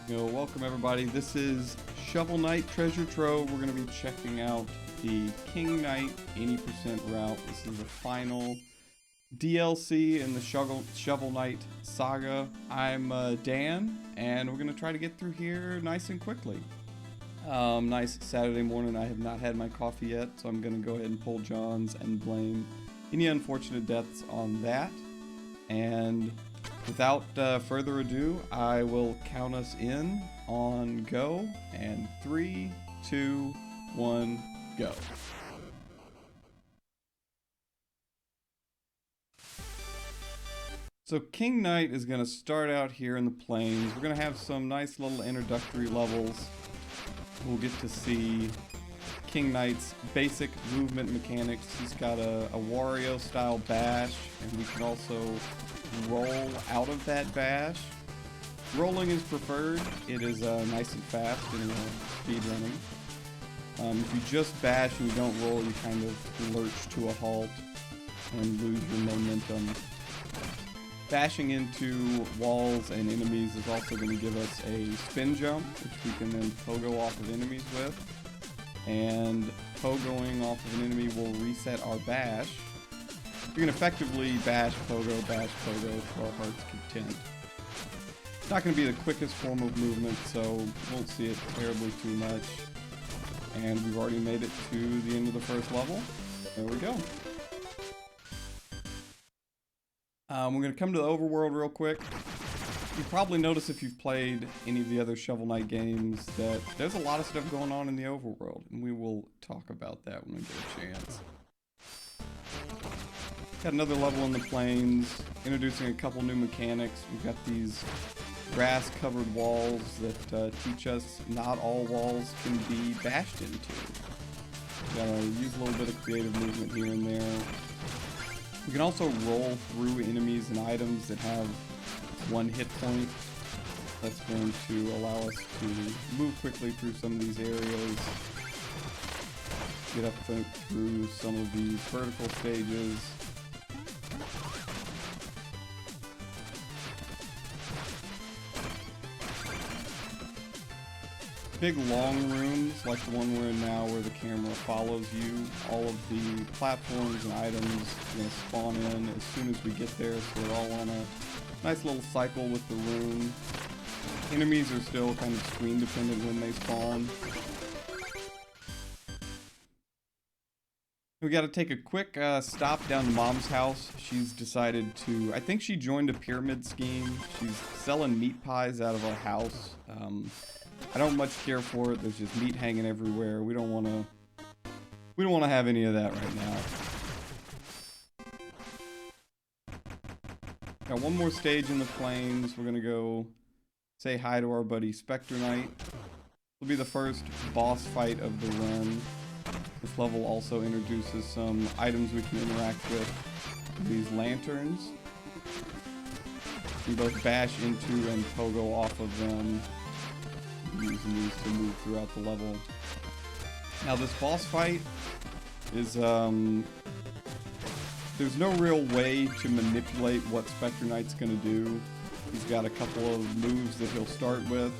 Welcome everybody. This is Shovel Knight Treasure Trove. We're going to be checking out the King Knight 80% route. This is the final DLC in the Shovel Knight saga. I'm Dan, and we're going to try to get through here nice and quickly. Nice Saturday morning. I have not had my coffee yet, so I'm going to go ahead and pull John's and blame any unfortunate deaths on that. And without further ado, I will count us in on go, and 3, 2, 1, go. So King Knight is going to start out here in the plains. We're going to have some nice little introductory levels. We'll get to see King Knight's basic movement mechanics. He's got a Wario style bash, and we can also roll out of that bash. Rolling is preferred. It is nice and fast in speed running. If you just bash and you don't roll, you kind of lurch to a halt and lose your momentum. Bashing into walls and enemies is also going to give us a spin jump, which we can then pogo off of enemies with. And pogoing off of an enemy will reset our bash. You can effectively bash, pogo, to our heart's content. It's not going to be the quickest form of movement, so won't see it terribly too much. And we've already made it to the end of the first level. There we go. We're going to come to the overworld real quick. You probably notice if you've played any of the other Shovel Knight games that there's a lot of stuff going on in the overworld, and we will talk about that when we get a chance. Got another level in the plains, introducing a couple new mechanics. We've got these grass-covered walls that teach us not all walls can be bashed into. Gotta use a little bit of creative movement here and there. We can also roll through enemies and items that have one hit point. That's going to allow us to move quickly through some of these areas. Get up through some of these vertical stages. Big long rooms like the one we're in now, where the camera follows you. All of the platforms and items are going to spawn in as soon as we get there, so we're all on a nice little cycle with the room. Enemies are still kind of screen dependent when they spawn. We got to take a quick stop down to Mom's house. She's decided to, I think she joined a pyramid scheme. She's selling meat pies out of our house. I don't much care for it. There's just meat hanging everywhere. We don't want to have any of that right now. Got one more stage in the plains. We're gonna go say hi to our buddy Spectre Knight. This will be the first boss fight of the run. This level also introduces some items we can interact with. These lanterns. We both bash into and pogo off of them, using these to move throughout the level. Now this boss fight is, there's no real way to manipulate what Spectre Knight's gonna do. He's got a couple of moves that he'll start with,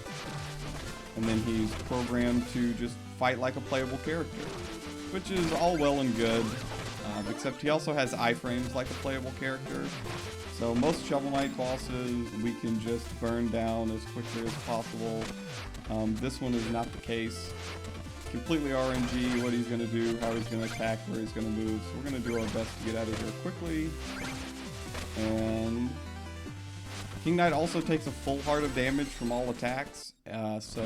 and then he's programmed to just fight like a playable character, which is all well and good, except he also has iframes like a playable character. So most Shovel Knight bosses we can just burn down as quickly as possible. This one is not the case. Completely RNG what he's going to do, how he's going to attack, where he's going to move. So we're going to do our best to get out of here quickly. And King Knight also takes a full heart of damage from all attacks. So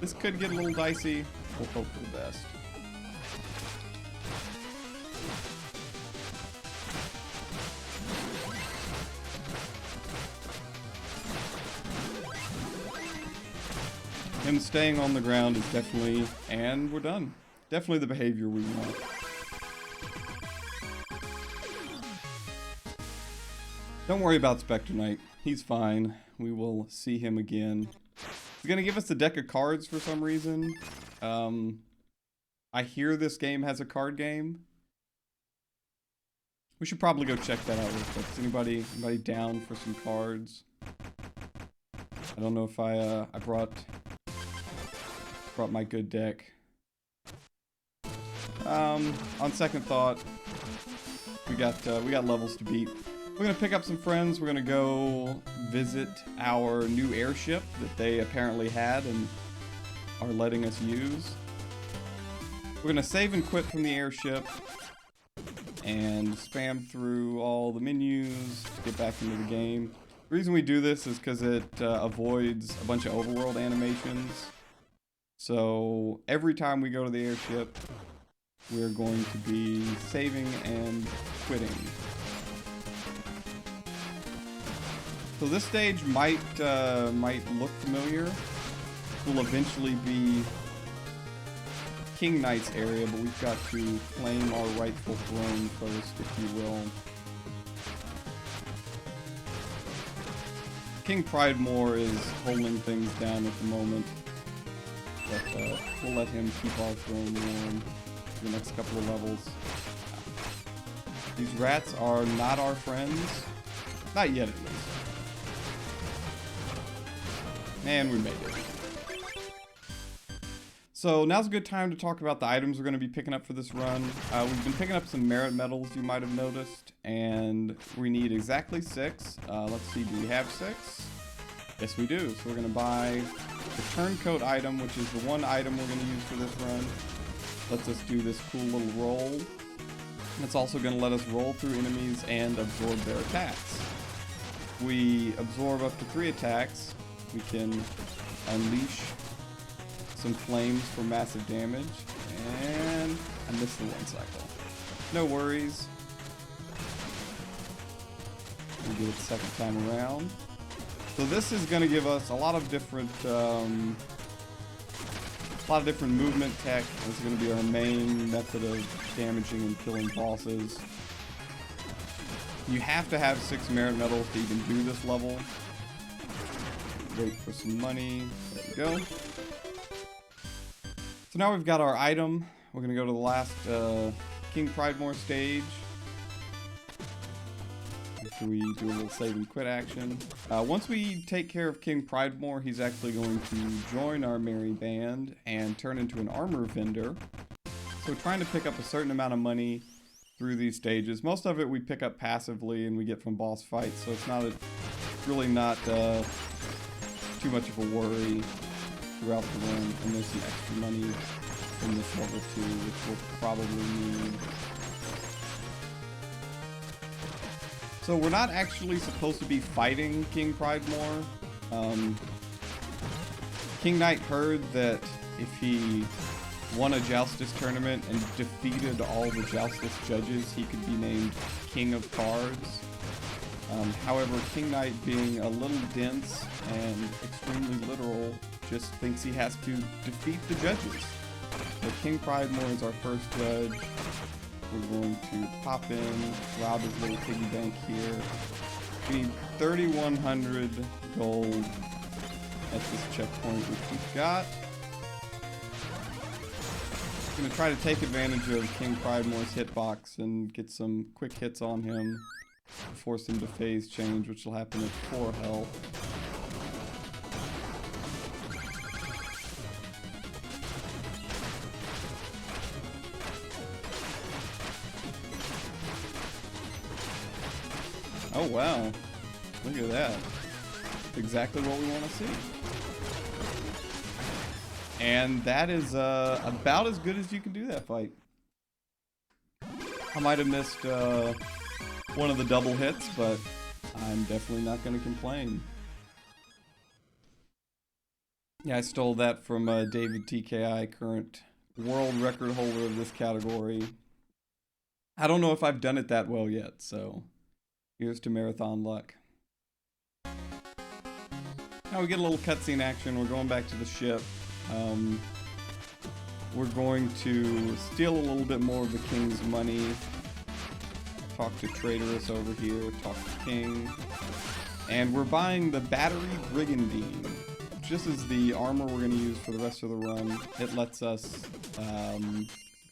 this could get a little dicey. We'll hope for the best. Him staying on the ground is definitely, and we're done. Definitely the behavior we want. Don't worry about Spectre Knight. He's fine. We will see him again. He's gonna give us a deck of cards for some reason. I hear this game has a card game. We should probably go check that out real quick. Is anybody down for some cards? I don't know if I brought my good deck. On second thought, we got levels to beat. We're gonna pick up some friends. We're gonna go visit our new airship that they apparently had and are letting us use. We're gonna save and quit from the airship and spam through all the menus to get back into the game. The reason we do this is because it avoids a bunch of overworld animations. So every time we go to the airship, we're going to be saving and quitting. So this stage might look familiar. Will eventually be King Knight's area, but we've got to claim our rightful throne first, if you will. King Pridemore is holding things down at the moment, but we'll let him keep our throne warm for the next couple of levels. These rats are not our friends. Not yet, at least. And we made it. So now's a good time to talk about the items we're going to be picking up for this run. We've been picking up some merit medals, you might have noticed, and we need exactly 6. Let's see, do we have 6? Yes, we do. So we're going to buy the turncoat item, which is the one item we're going to use for this run. Lets us do this cool little roll. It's also going to let us roll through enemies and absorb their attacks. If we absorb up to 3 attacks, we can unleash some flames for massive damage, and I missed the 1 cycle. No worries. We'll get it the second time around. So this is going to give us a lot of different movement tech. This is going to be our main method of damaging and killing bosses. You have to have 6 merit medals to even do this level. Wait for some money. There we go. So now we've got our item. We're going to go to the last King Pridemore stage. After we do a little save and quit action. Once we take care of King Pridemore, he's actually going to join our merry band and turn into an armor vendor. So we're trying to pick up a certain amount of money through these stages. Most of it we pick up passively and we get from boss fights, so it's really not too much of a worry throughout the run. And there's some extra money in this level too, which we'll probably need. So we're not actually supposed to be fighting King Pridemore. King Knight heard that if he won a Joustus tournament and defeated all the Joustus judges, he could be named King of Cards. However, King Knight, being a little dense and extremely literal, just thinks he has to defeat the judges. So King Pridemore is our first judge. We're going to pop in, rob his little piggy bank here. We need 3,100 gold at this checkpoint, which we've got. I'm going to try to take advantage of King Pridemore's hitbox and get some quick hits on him. Force him to phase change, which will happen at 4 health. Oh wow, look at that. Exactly what we want to see. And that is about as good as you can do that fight. I might have missed one of the double hits, but I'm definitely not going to complain. Yeah, I stole that from David TKI, current world record holder of this category. I don't know if I've done it that well yet, so here's to marathon luck. Now we get a little cutscene action. We're going back to the ship. We're going to steal a little bit more of the King's money. Talk to Traitorous over here. Talk to King. And we're buying the Battery Brigandine. This is the armor we're going to use for the rest of the run. It lets us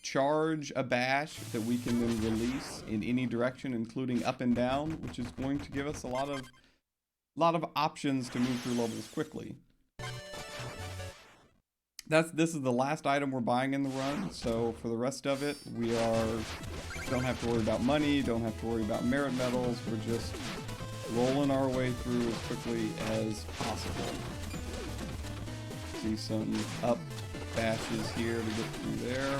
charge a bash that we can then release in any direction, including up and down, which is going to give us a lot of lot of options to move through levels quickly. This is the last item we're buying in the run, so for the rest of it, don't have to worry about money, don't have to worry about merit medals, we're just rolling our way through as quickly as possible. See some up bashes here to get through there.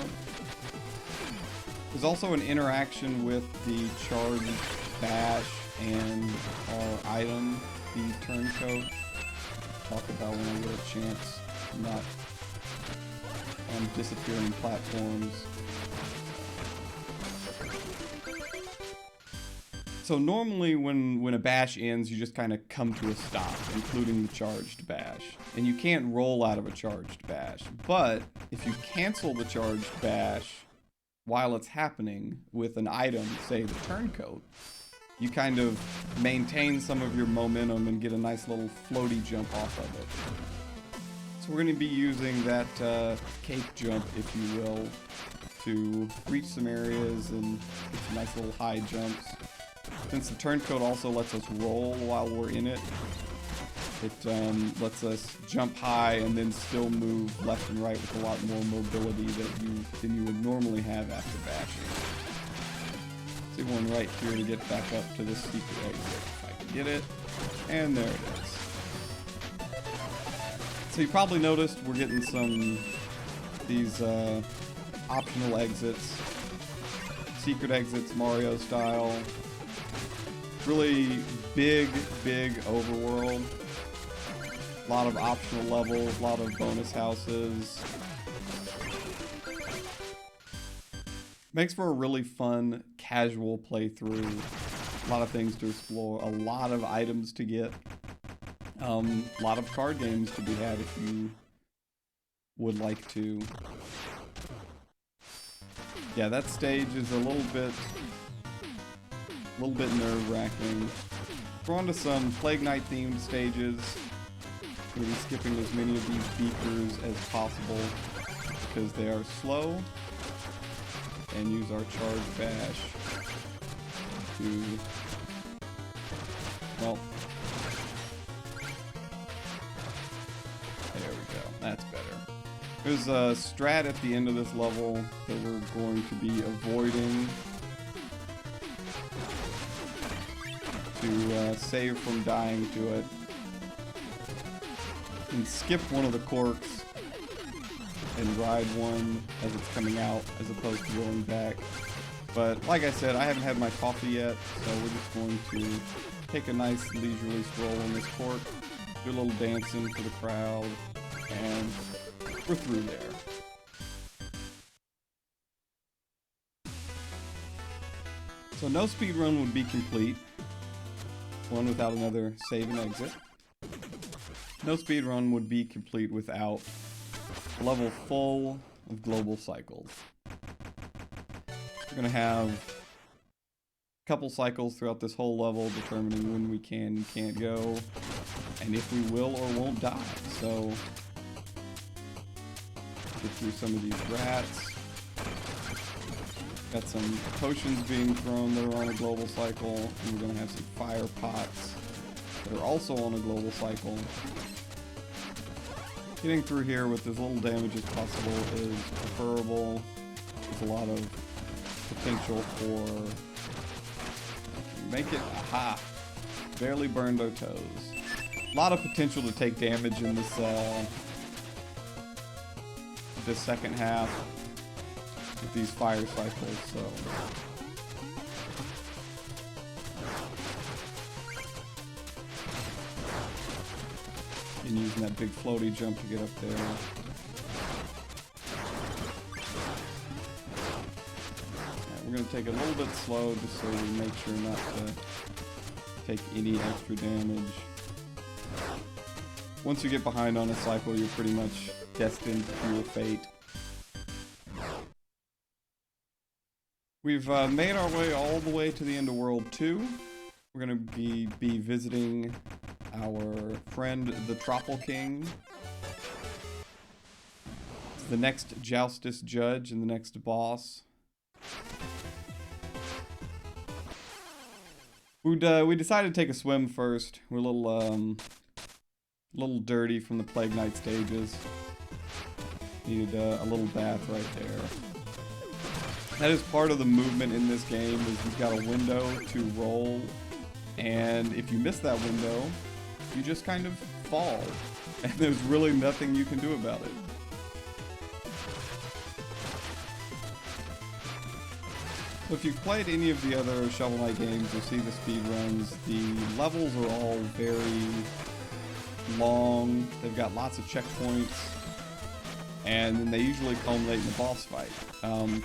There's also an interaction with the charged bash and our item, the turncoat. Talk about when I get a chance, not on disappearing platforms. So normally when a bash ends, you just kind of come to a stop, including the charged bash. And you can't roll out of a charged bash. But if you cancel the charged bash while it's happening with an item, say the turncoat, you kind of maintain some of your momentum and get a nice little floaty jump off of it. So we're going to be using that cake jump, if you will, to reach some areas and get some nice little high jumps. Since the turncoat also lets us roll while we're in it, it lets us jump high and then still move left and right with a lot more mobility than you would normally have after bashing. See one right here to get back up to this secret exit. If I can get it, and there it is. So you probably noticed we're getting these optional exits, secret exits, Mario style. Really big overworld. A lot of optional levels, a lot of bonus houses. Makes for a really fun, casual playthrough. A lot of things to explore, a lot of items to get. A lot of card games to be had if you would like to. Yeah, that stage is a little bit nerve-wracking. We're on to some Plague Knight themed stages. We're going to be skipping as many of these beakers as possible because they are slow, and use our charge bash to, well, there we go, that's better. There's a strat at the end of this level that we're going to be avoiding to save from dying to it. And skip one of the corks and ride one as it's coming out as opposed to going back. But like I said, I haven't had my coffee yet, so we're just going to take a nice leisurely stroll on this cork, do a little dancing for the crowd, and we're through there. So no speedrun would be complete, one without another save and exit. No speedrun would be complete without a level full of global cycles. We're going to have a couple cycles throughout this whole level determining when we can and can't go, and if we will or won't die. So, get through some of these rats. Got some potions being thrown that are on a global cycle, and we're going to have some fire pots that are also on a global cycle. Getting through here with as little damage as possible is preferable. There's a lot of potential for... Make it... Aha! Barely burned our toes. A lot of potential to take damage in this second half with these fire cycles, so... And using that big floaty jump to get up there. Yeah, we're going to take it a little bit slow just so we make sure not to take any extra damage. Once you get behind on a cycle, you're pretty much destined to your fate. We've made our way all the way to the end of World 2. We're going to be visiting our friend, the Tropple King. It's the next Joustus Judge and the next boss. We decided to take a swim first. We're a little dirty from the Plague Knight stages. Needed a little bath right there. That is part of the movement in this game, is you've got a window to roll, and if you miss that window, you just kind of fall, and there's really nothing you can do about it. So if you've played any of the other Shovel Knight games, you'll see the speedruns. The levels are all very long, they've got lots of checkpoints, and then they usually culminate in the boss fight.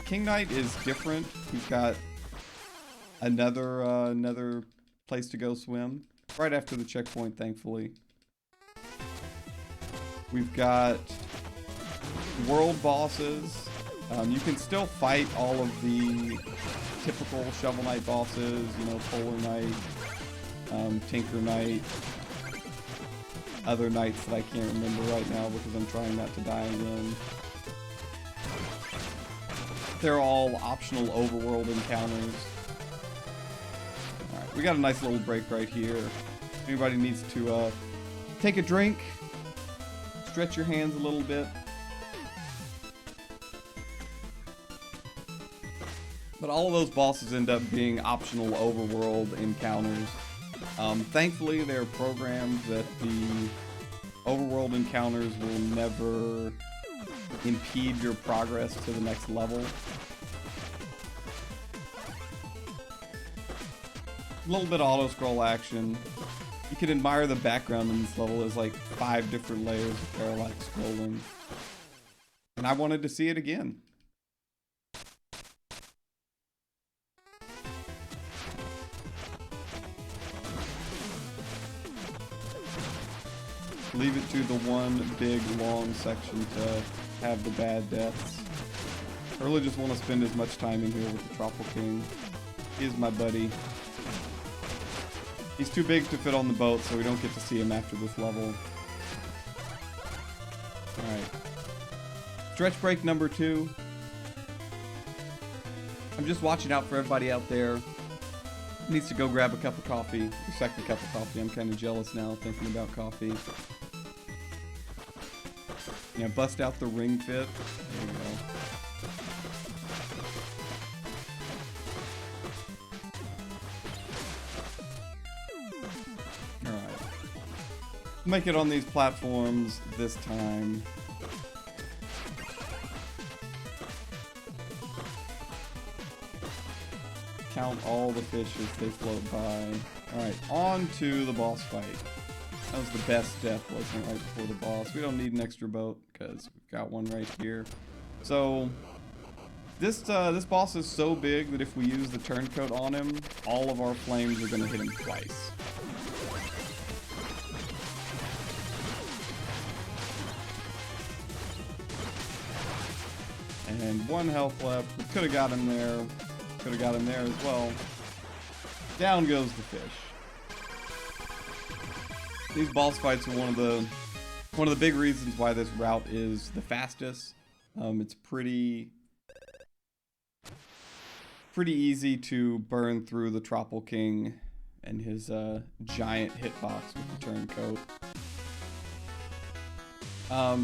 King Knight is different. We've got another place to go swim right after the checkpoint, thankfully. We've got world bosses. You can still fight all of the typical Shovel Knight bosses, you know, Polar Knight, Tinker Knight, other knights that I can't remember right now because I'm trying not to die again. They're all optional overworld encounters. Alright, we got a nice little break right here. Anybody needs to take a drink, stretch your hands a little bit. But all of those bosses end up being optional overworld encounters. Thankfully, they're programmed that the overworld encounters will never impede your progress to the next level. A little bit of auto-scroll action. You can admire the background in this level. There's like 5 different layers of parallax scrolling. And I wanted to see it again. Leave it to the one big long section to have the bad deaths. I really just want to spend as much time in here with the Tropical King. He is my buddy. He's too big to fit on the boat, so we don't get to see him after this level. Alright. Stretch break number 2. I'm just watching out for everybody out there who needs to go grab a cup of coffee. Your second cup of coffee. I'm kind of jealous now thinking about coffee. Yeah, bust out the ring fit. There you go. Alright. Make it on these platforms this time. Count all the fish as they float by. Alright, on to the boss fight. That was the best death, wasn't it, right before the boss. We don't need an extra boat, because we've got one right here. So, this boss is so big that if we use the turncoat on him, all of our flames are going to hit him twice. And 1 health left. We could have got him there. Could have got him there as well. Down goes the fish. These boss fights are one of the big reasons why this route is the fastest. It's pretty easy to burn through the Tropical King and his giant hitbox with the turncoat.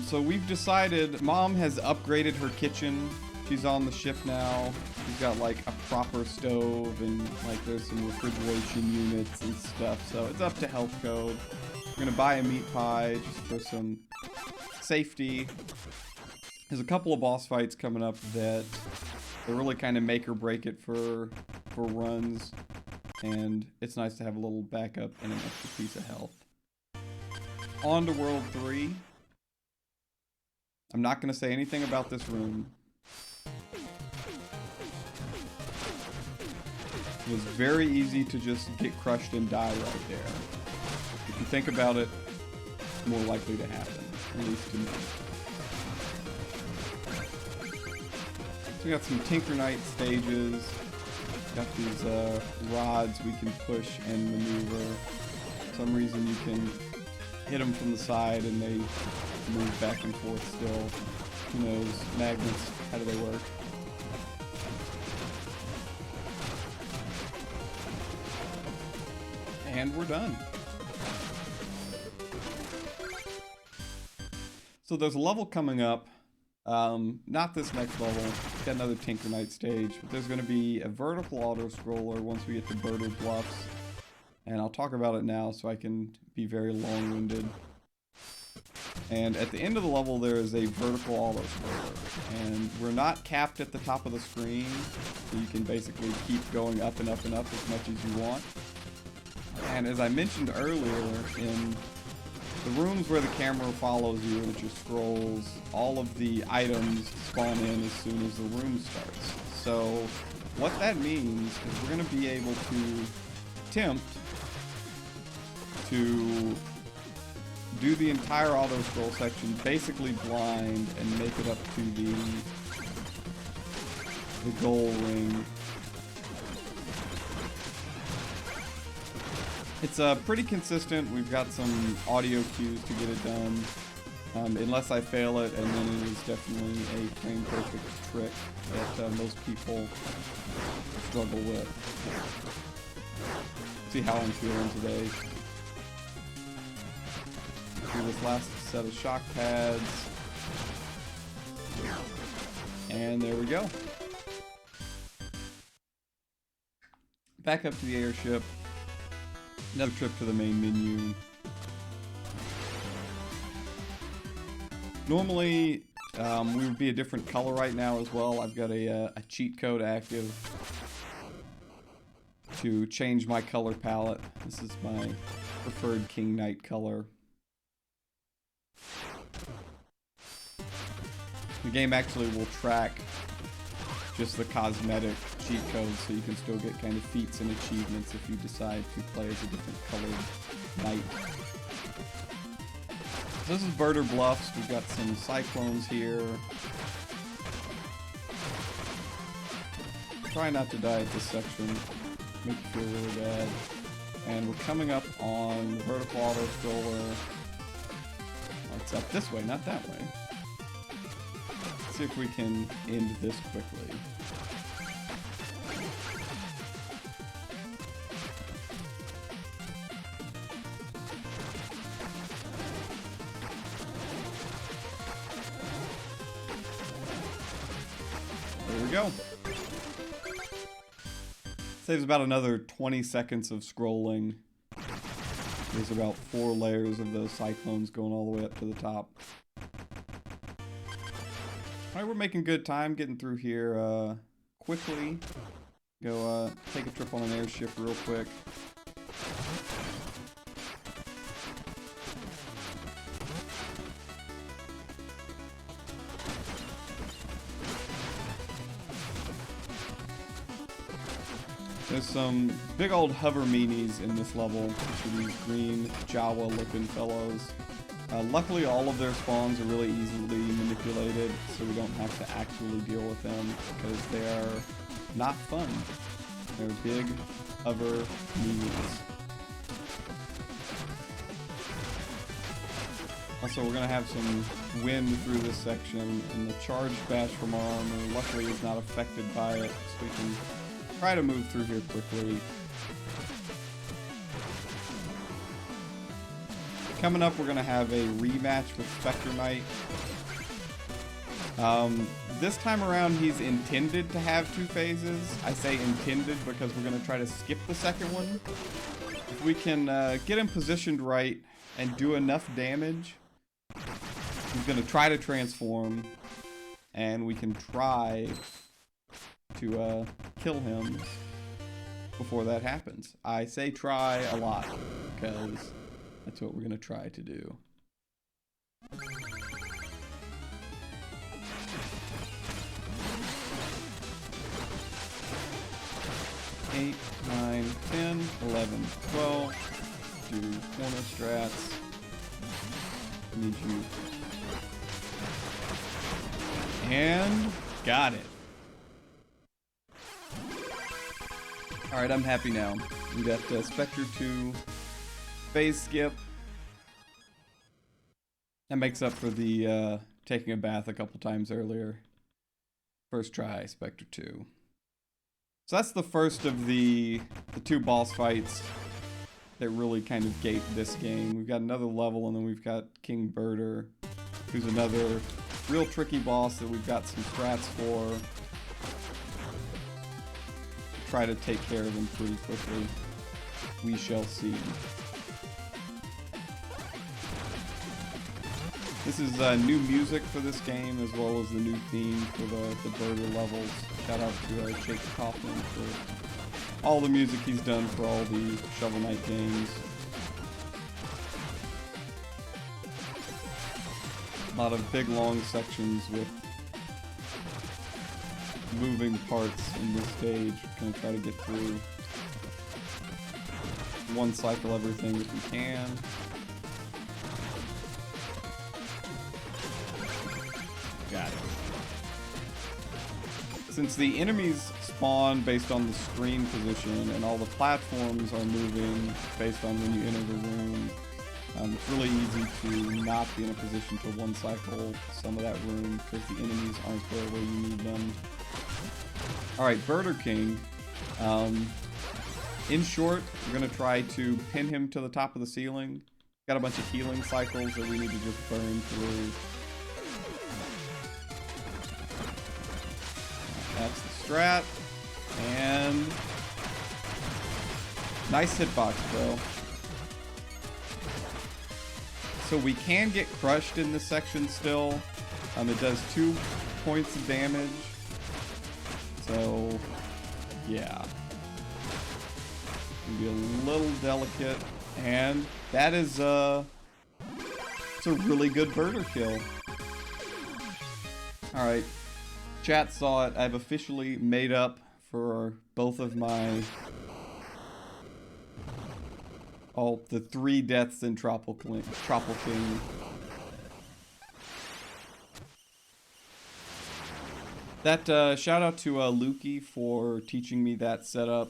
So we've decided, Mom has upgraded her kitchen. She's on the ship now. She's got like a proper stove and like there's some refrigeration units and stuff. So it's up to health code. We're gonna buy a meat pie just for some safety. There's a couple of boss fights coming up that they really kind of make or break it for runs, and it's nice to have a little backup and an extra piece of health. On to World 3. I'm not gonna say anything about this room. It was very easy to just get crushed and die right there. If you think about it, it's more likely to happen, at least to me. So we got some Tinker Knight stages. Got these rods we can push and maneuver. For some reason you can hit them from the side and they move back and forth still. Who knows? Magnets, how do they work? And we're done. So there's a level coming up. Not this next level. Got another Tinker Knight stage. But there's going to be a vertical auto-scroller once we get to Birder Bluffs. And I'll talk about it now so I can be very long-winded. And at the end of the level, there is a vertical auto-scroller. And we're not capped at the top of the screen. So you can basically keep going up and up and up as much as you want. And as I mentioned earlier, in the rooms where the camera follows you and it just scrolls, all of the items spawn in as soon as the room starts. So what that means is we're going to be able to attempt to do the entire auto scroll section basically blind and make it up to the goal ring. It's pretty consistent. We've got some audio cues to get it done, unless I fail it, and then it is definitely a frame perfect trick that most people struggle with. See how I'm feeling today. Do this last set of shock pads, and there we go. Back up to the airship. Another trip to the main menu. Normally, we would be a different color right now as well. I've got a cheat code active to change my color palette. This is my preferred King Knight color. The game actually will track just the cosmetic cheat code, so you can still get kind of feats and achievements if you decide to play as a different colored knight. So this is Birder Bluffs. We've got some cyclones here. Try not to die at this section. Make you feel really bad. And we're coming up on the vertical auto scroller. Oh, it's up this way, not that way. See if we can end this quickly. There we go. Saves about another 20 seconds of scrolling. There's about 4 layers of those cyclones going all the way up to the top. Alright, we're making good time getting through here quickly. Go take a trip on an airship real quick. There's some big old hover meanies in this level, which are these green Jawa looking fellows. Luckily, all of their spawns are really easily manipulated, so we don't have to actually deal with them, because they are not fun. They're big, hover meanies. Also, we're going to have some wind through this section, and the charge bash from our armor luckily is not affected by it, so we can try to move through here quickly. Coming up, we're going to have a rematch with Spectre Knight. This time around, he's intended to have 2 phases. I say intended because we're going to try to skip the second one. If we can get him positioned right and do enough damage, he's going to try to transform, and we can try to kill him before that happens. I say try a lot because that's what we're going to try to do. 8, 9, 10, 11, 12. Do corner strats. Need you. And got it. Alright, I'm happy now. We got Spectre 2 phase skip. That makes up for the taking a bath a couple times earlier. First try, Spectre 2. So that's the first of the 2 boss fights. that really kind of gate this game. We've got another level, and then we've got King Birder, who's another real tricky boss that we've got some strats for. Try to take care of him pretty quickly. We shall see. This is new music for this game, as well as the new theme for the Birder levels. Shout out to Jake Kaufman for all the music he's done for all the Shovel Knight games. A lot of big long sections with moving parts in this stage. We're gonna try to get through one cycle everything if we can. Got it. Since the enemies spawn based on the screen position and all the platforms are moving based on when you enter the room, it's really easy to not be in a position to one cycle some of that room because the enemies aren't there where you need them. Alright, Birder King. In short, we're going to try to pin him to the top of the ceiling. Got a bunch of healing cycles that we need to just burn through. That's the strat. And nice hitbox, bro. So we can get crushed in this section still. It does 2 points of damage. So, yeah. Can be a little delicate. And that is, it's a really good birder kill. Alright. Chat saw it. I've officially made up for both of my... the 3 deaths in Tropical King. That, shout out to Lukey for teaching me that setup.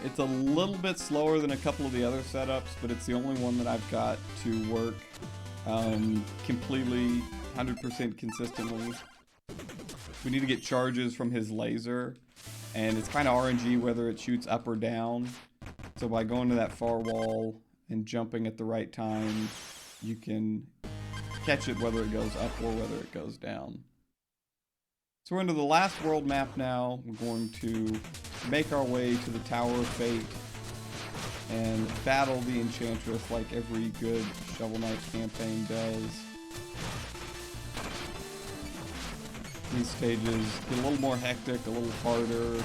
It's a little bit slower than a couple of the other setups, but it's the only one that I've got to work completely, 100% consistently. We need to get charges from his laser, and it's kind of RNG whether it shoots up or down. So by going to that far wall and jumping at the right time, you can catch it whether it goes up or whether it goes down. So we're into the last world map now. We're going to make our way to the Tower of Fate and battle the Enchantress like every good Shovel Knight campaign does. These stages get a little more hectic, a little harder,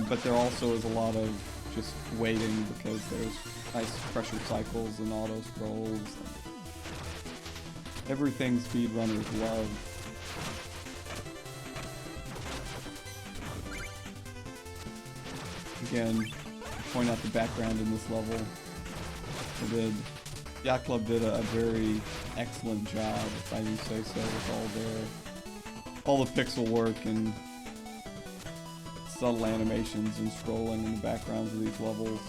but there also is a lot of just waiting because there's nice pressure cycles and auto scrolls. Everything speedrunners love. Again, point out the background in this level. Yacht Club did a very excellent job, if I do say so, with all the pixel work and subtle animations and scrolling in the backgrounds of these levels.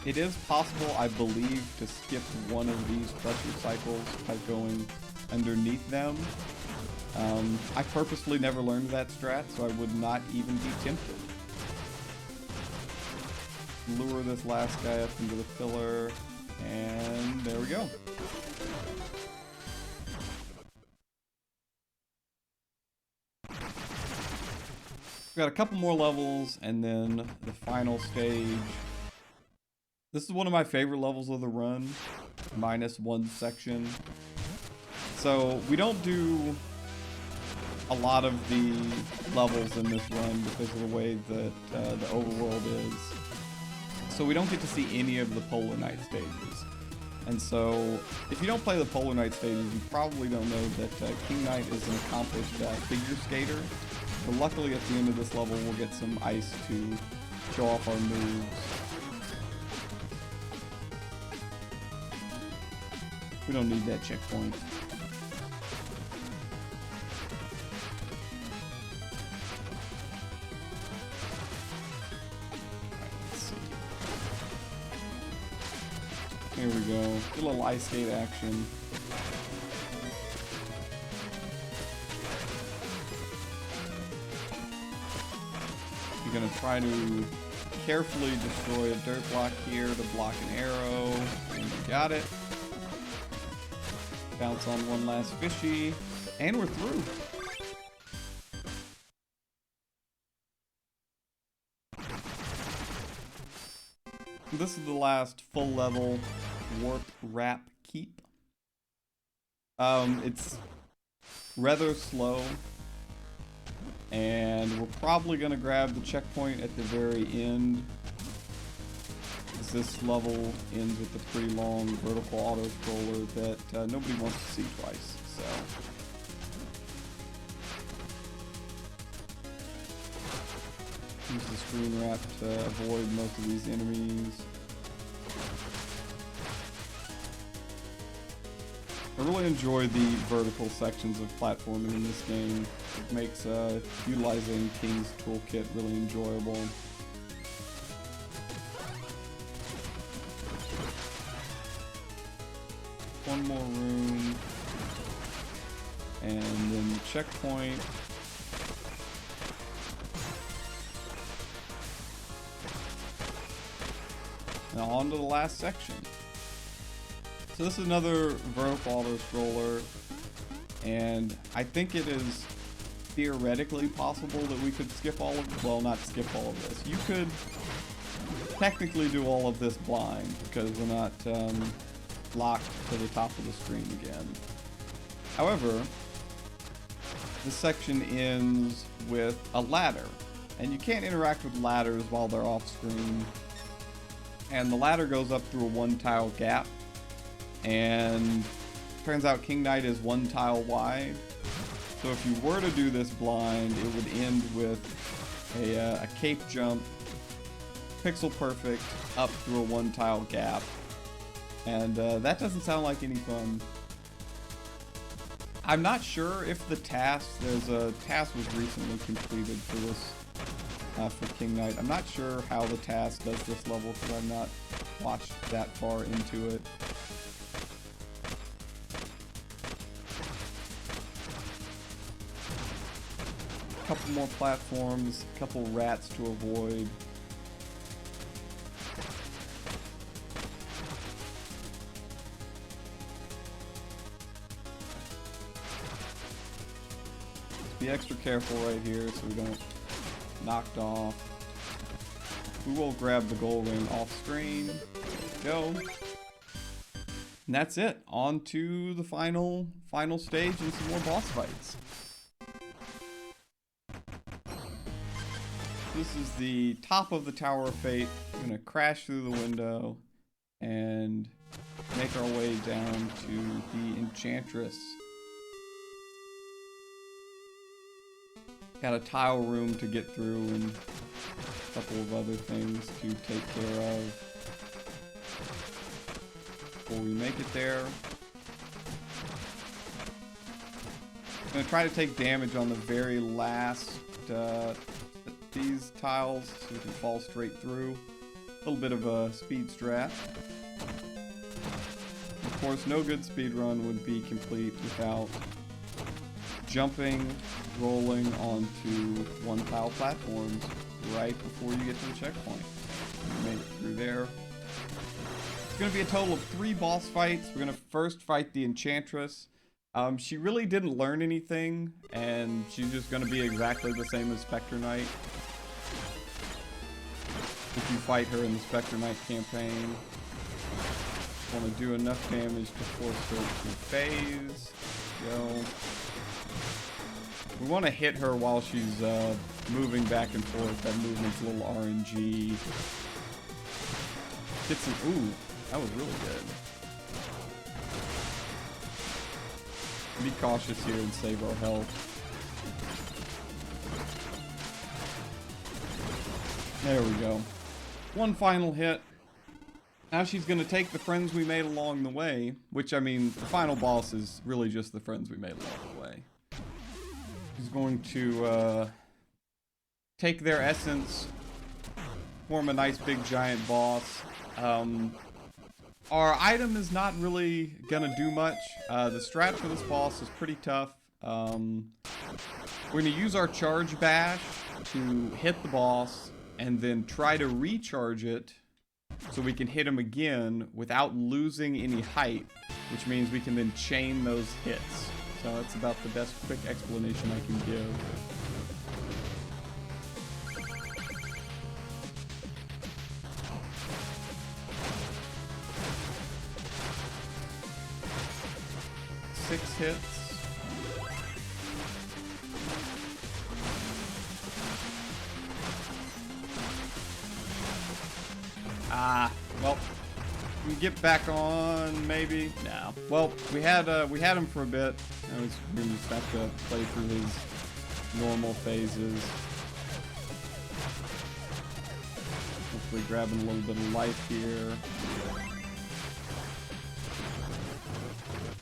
It is possible, I believe, to skip one of these pressure cycles by going underneath them. I purposefully never learned that strat, so I would not even be tempted. Lure this last guy up into the pillar, and there we go. We've got a couple more levels, and then the final stage. This is one of my favorite levels of the run, -1 section. So we don't do a lot of the levels in this run because of the way that the overworld is. So we don't get to see any of the Polar Night stages. And so if you don't play the Polar Night stages, you probably don't know that King Knight is an accomplished figure skater. But luckily at the end of this level we'll get some ice to show off our moves. We don't need that checkpoint. Here we go. A little ice skate action. You're gonna try to carefully destroy a dirt block here to block an arrow. And we got it. Bounce on one last fishy. And we're through. This is the last full level warp wrap keep. It's rather slow, and we're probably gonna grab the checkpoint at the very end, as this level ends with a pretty long vertical auto scroller that nobody wants to see twice. So use the screen wrap to avoid most of these enemies. I really enjoy the vertical sections of platforming in this game. It makes utilizing King's toolkit really enjoyable. One more room. And then checkpoint. Now on to the last section. So this is another vertical auto scroller, and I think it is theoretically possible that we could skip all of, well, not skip all of this. You could technically do all of this blind because we're not locked to the top of the screen again. However, this section ends with a ladder, and you can't interact with ladders while they're off screen. And the ladder goes up through a one tile gap. And turns out King Knight is one tile wide. So if you were to do this blind, it would end with a cape jump, pixel perfect, up through a one tile gap. And that doesn't sound like any fun. I'm not sure if the task, there's a task was recently completed for this, for King Knight. I'm not sure how the task does this level because I've not watched that far into it. Couple more platforms, couple rats to avoid. Just be extra careful right here so we don't knocked off. We will grab the gold ring off screen. There we go. And that's it. On to the final stage and some more boss fights. This is the top of the Tower of Fate. We're gonna crash through the window and make our way down to the Enchantress. Got a tile room to get through and a couple of other things to take care of before we make it there. I'm gonna try to take damage on the very last these tiles so we can fall straight through. A little bit of a speed strat. Of course, no good speed run would be complete without jumping, rolling onto one tile platforms right before you get to the checkpoint. We made it through there. It's going to be a total of 3 boss fights. We're going to first fight the Enchantress. She really didn't learn anything, and she's just going to be exactly the same as Spectre Knight. If you fight her in the Spectre Knight campaign, want to do enough damage to force her to phase. Go. We want to hit her while she's moving back and forth. That movement's a little RNG. Get some. Ooh, that was really good. Be cautious here and save our health. There we go. One final hit. Now she's going to take the friends we made along the way, which, I mean, the final boss is really just the friends we made along the way. She's going to take their essence, form a nice big giant boss. Our item is not really gonna do much. The strat for this boss is pretty tough. We're gonna use our charge bash to hit the boss and then try to recharge it so we can hit him again without losing any height, which means we can then chain those hits. So that's about the best quick explanation I can give. Six hits. Well, we get back on, maybe? No. Well, we had him for a bit. We just have to play through his normal phases. Hopefully grabbing a little bit of life here.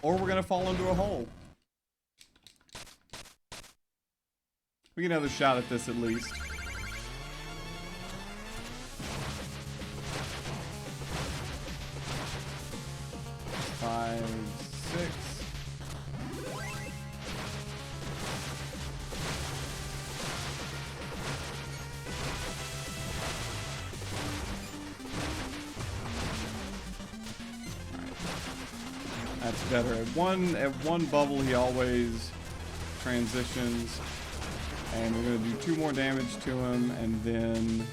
Or we're gonna fall into a hole. We get another shot at this at least. Five, six. That's better. At one bubble he always transitions. And we're gonna do 2 more damage to him and then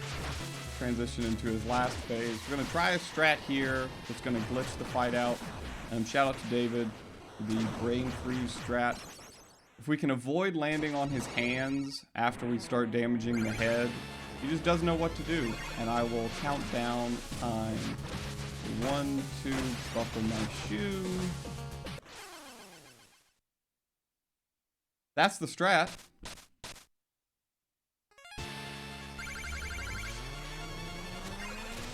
transition into his last phase. We're gonna try a strat here that's gonna glitch the fight out. Shout out to David, the brain freeze strat. If we can avoid landing on his hands after we start damaging the head, he just doesn't know what to do. And I will count down time. 1, 2, buckle my shoe. That's the strat.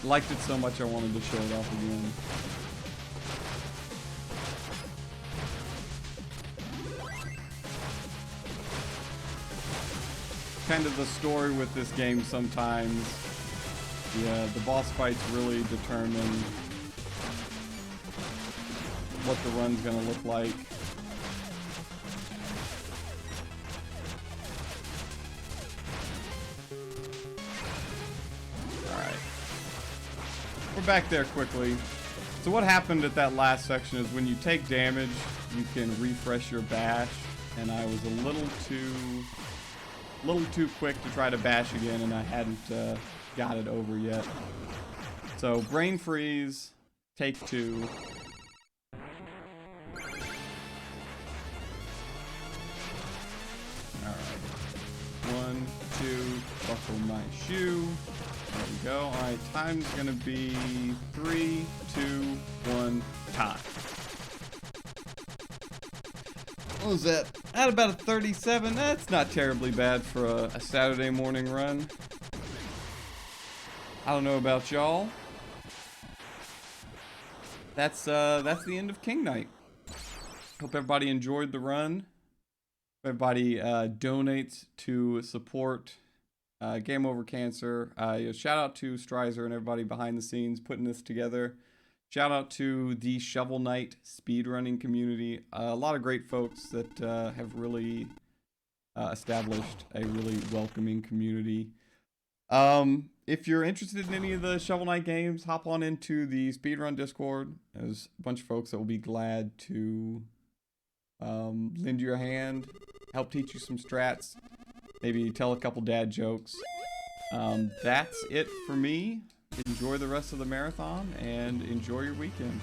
Liked it so much I wanted to show it off again. Kind of the story with this game sometimes. Yeah, the boss fights really determine what the run's gonna look like. Alright. We're back there quickly. So what happened at that last section is when you take damage, you can refresh your bash, and I was a little too quick to try to bash again, and I hadn't got it over yet. So brain freeze, take 2. Alright. 1, 2, buckle my shoe. There we go. Alright, time's gonna be 3, 2, 1, time. What was that? At about a 37. That's not terribly bad for a Saturday morning run. I don't know about y'all. That's the end of King Knight. Hope everybody enjoyed the run. Everybody donates to support Game Over Cancer. Shout out to Strizer and everybody behind the scenes putting this together. Shout out to the Shovel Knight speedrunning community. A lot of great folks that have really established a really welcoming community. If you're interested in any of the Shovel Knight games, hop on into the speedrun Discord. There's a bunch of folks that will be glad to lend you a hand, help teach you some strats, maybe tell a couple dad jokes. That's it for me. Enjoy the rest of the marathon and enjoy your weekend.